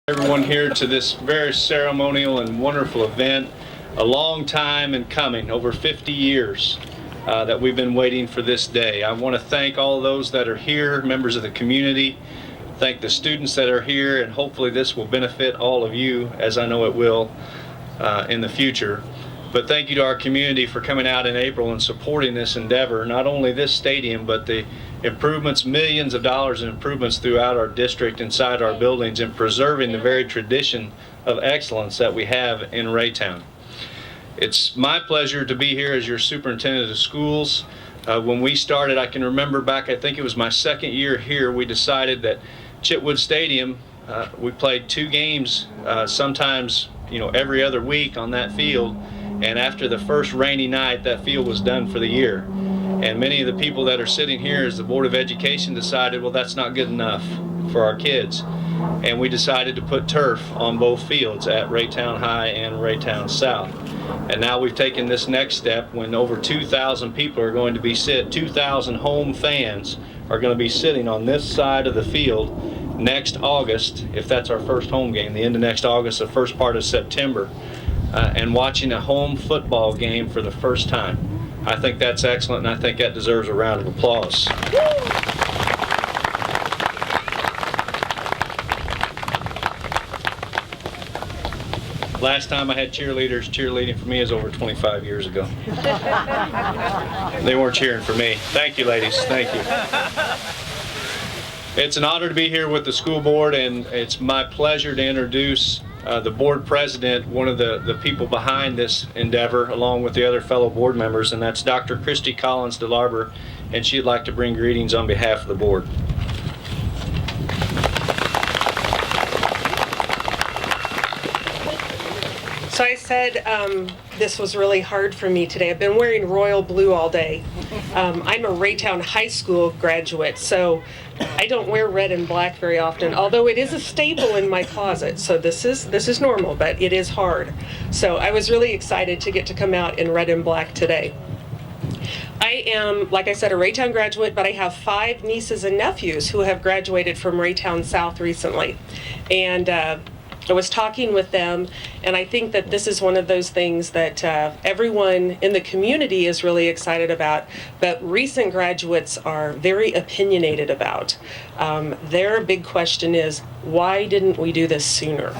Everyone here to this very ceremonial and wonderful event. A long time in coming, over 50 years that we've been waiting for this day. I want to thank all those that are here, members of the community, thank the students that are here, and hopefully this will benefit all of you, as I know it will in the future. But thank you to our community for coming out in April and supporting this endeavor, not only this stadium, but the improvements, millions of dollars in improvements throughout our district, inside our buildings, and preserving the very tradition of excellence that we have in Raytown. It's my pleasure to be here as your superintendent of schools. When we started, I can remember back, I think it was my second year here, we decided that Chitwood Stadium, we played 2 games, sometimes every other week on that field. And after the first rainy night, that field was done for the year. And many of the people that are sitting here as the Board of Education decided, well, that's not good enough for our kids. And we decided to put turf on both fields at Raytown High and Raytown South. And now we've taken this next step when over 2,000 people are going to be 2,000 home fans are going to be sitting on this side of the field next August, if that's our first home game, the end of next August, the first part of September. And watching a home football game for the first time. I think that's excellent, and I think that deserves a round of applause. Last time I had cheerleaders cheerleading for me is over 25 years ago. They weren't cheering for me. Thank you, ladies. Thank you. It's an honor to be here with the school board, and it's my pleasure to introduce the board president, one of the people behind this endeavor, along with the other fellow board members, and that's Dr. Christy Collins DeLarber, and she'd like to bring greetings on behalf of the board. So I said this was really hard for me today. I've been wearing royal blue all day. I'm a Raytown High School graduate, so I don't wear red and black very often, although it is a staple in my closet. So this is normal, but it is hard. So I was really excited to get to come out in red and black today. I am, like I said, a Raytown graduate, but I have 5 nieces and nephews who have graduated from Raytown South recently. And I was talking with them, and I think that this is one of those things that everyone in the community is really excited about, but recent graduates are very opinionated about. Their big question is, why didn't we do this sooner?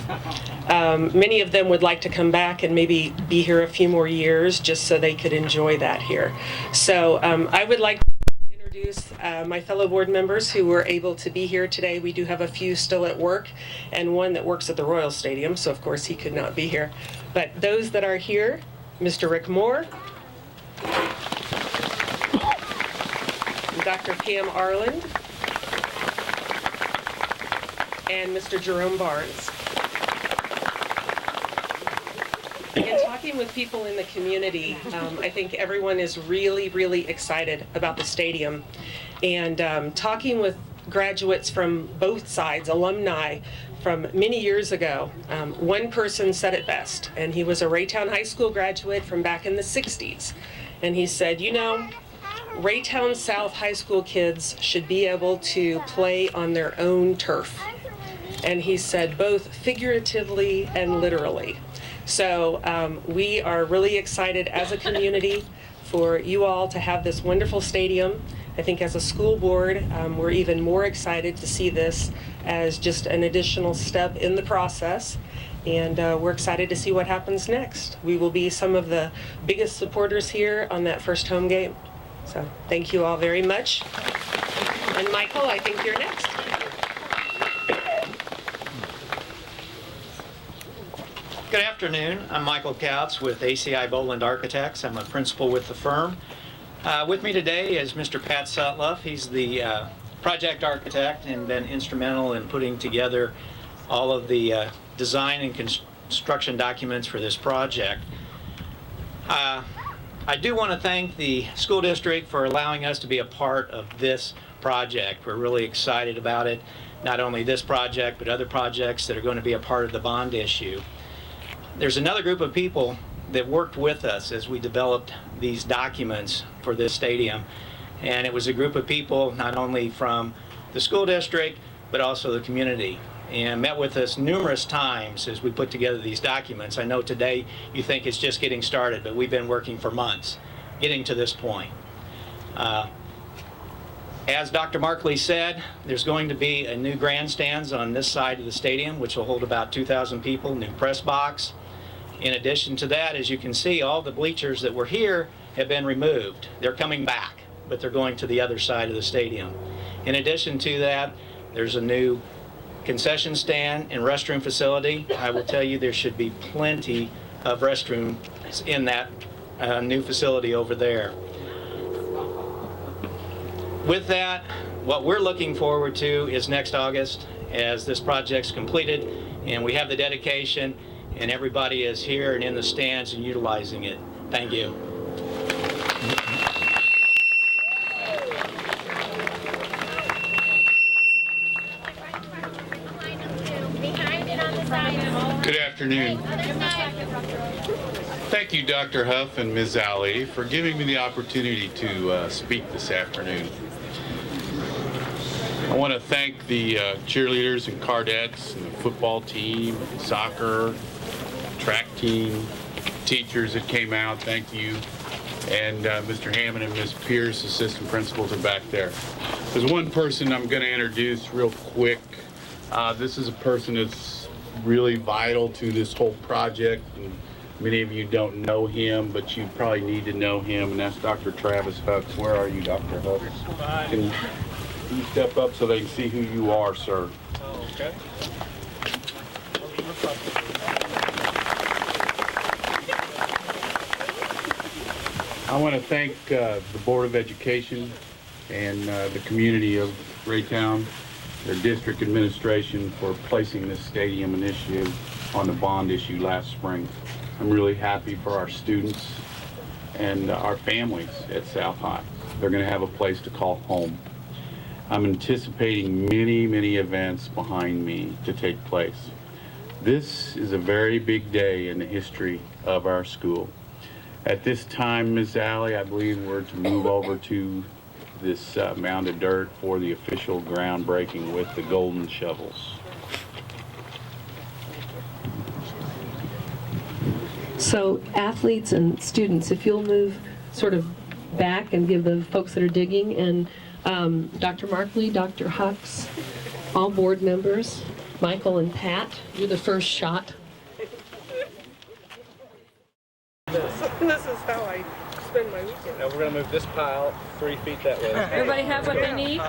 Many of them would like to come back and maybe be here a few more years just so they could enjoy that here. So I would like to introduce my fellow board members who were able to be here today. We do have a few still at work and one that works at the Royal Stadium, so of course he could not be here. But those that are here, Mr. Rick Moore, Dr. Pam Arland, and Mr. Jerome Barnes. And talking with people in the community, I think everyone is really, really excited about the stadium. And talking with graduates from both sides, alumni from many years ago, one person said it best, and he was a Raytown High School graduate from back in the 60s. And he said, Raytown South High School kids should be able to play on their own turf. And he said both figuratively and literally. So we are really excited as a community for you all to have this wonderful stadium. I think as a school board, we're even more excited to see this as just an additional step in the process. And we're excited to see what happens next. We will be some of the biggest supporters here on that first home game. So thank you all very much. And Michael, I think you're next. Good afternoon. I'm Michael Kautz with ACI Boland Architects. I'm a principal with the firm. With me today is Mr. Pat Sutloff. He's the project architect and been instrumental in putting together all of the design and construction documents for this project. I do want to thank the school district for allowing us to be a part of this project. We're really excited about it. Not only this project, but other projects that are going to be a part of the bond issue. There's another group of people that worked with us as we developed these documents for this stadium, and it was a group of people not only from the school district but also the community. and met with us numerous times as we put together these documents. I know today you think it's just getting started, but we've been working for months getting to this point. As Dr. Markley said, there's going to be a new grandstands on this side of the stadium, which will hold about 2,000 people, new press box. In addition to that, as you can see, all the bleachers that were here have been removed. They're coming back, but they're going to the other side of the stadium. In addition to that, there's a new concession stand and restroom facility. I will tell you there should be plenty of restrooms in that new facility over there. With that, what we're looking forward to is next August as this project's completed and we have the dedication and everybody is here and in the stands and utilizing it. Thank you. Good afternoon. Thank you, Dr. Huff and Ms. Ali, for giving me the opportunity to speak this afternoon. I want to thank the cheerleaders and cardettes and the football team, soccer, track team, teachers that came out. Thank you. And Mr. Hammond and Ms. Pierce, assistant principals, are back there. There's one person I'm going to introduce real quick. This is a person that's really vital to this whole project. And many of you don't know him, but you probably need to know him, and that's Dr. Travis Hucks. Where are you, Dr. Hucks? Can you step up so they can see who you are, sir? Oh, okay. I want to thank the Board of Education and the community of Raytown, their district administration, for placing this stadium initiative on the bond issue last spring. I'm really happy for our students and our families at South High. They're going to have a place to call home. I'm anticipating many, many events behind me to take place. This is a very big day in the history of our school. At this time, Ms. Ali, I believe we're to move over to this mound of dirt for the official groundbreaking with the golden shovels. So athletes and students, if you'll move sort of back and give the folks that are digging, and Dr. Markley, Dr. Hucks, all board members, Michael and Pat, you're the first shot. This is how I spend my weekend. Now we're going to move this pile 3 feet that way. Everybody have what they need?